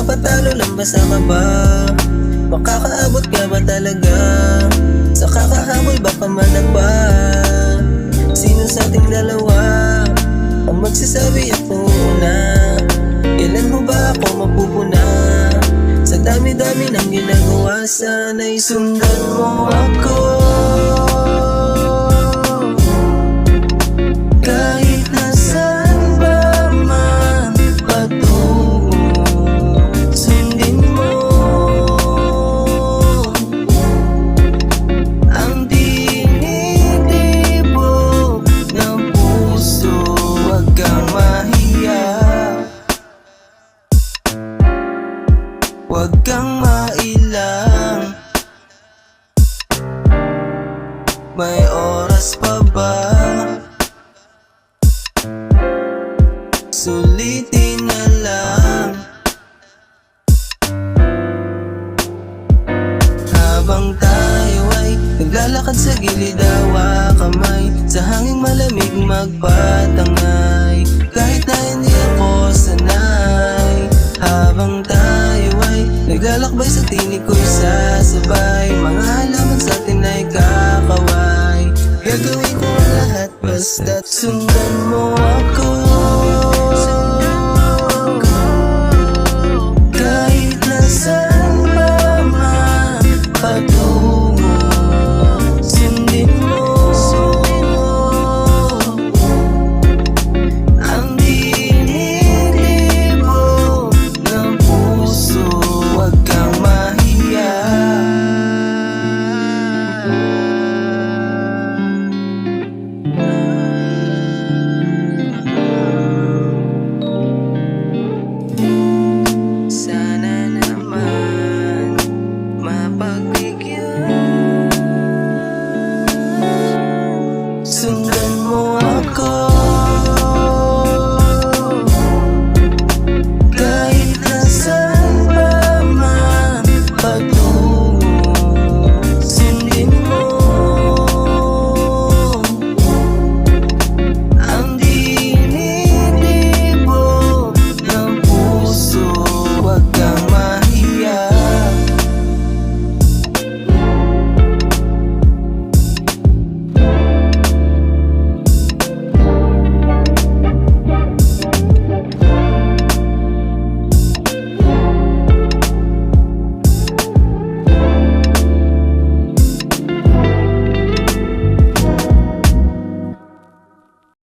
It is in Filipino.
Magpapatalo lang basa ka ba? Makakaabot ka ba talaga? Sa kakahabol ba pamanang ba? Sino sa ating dalawa ang magsasabi ako una? Kailan mo ba ako mapupuna? Sa dami-dami ng ginagawa, sana'y sundan mo ako. Kahit nasaan ba man patungo, sundin mo ang dinitibok ng puso. Huwag kang mahiya, huwag kang mailang. May oras pa ba? Sulitin na lang. Habang tayo ay naglalakad sa gilid, hawa kamay, sa hanging malamig magpatangay. Kahit na hindi ako sanay, habang tayo ay naglalakbay sa tinig ko'y sasabay. Mga halaman sa atin ay kakaway. Gagawin ko ang lahat basta't sundan mo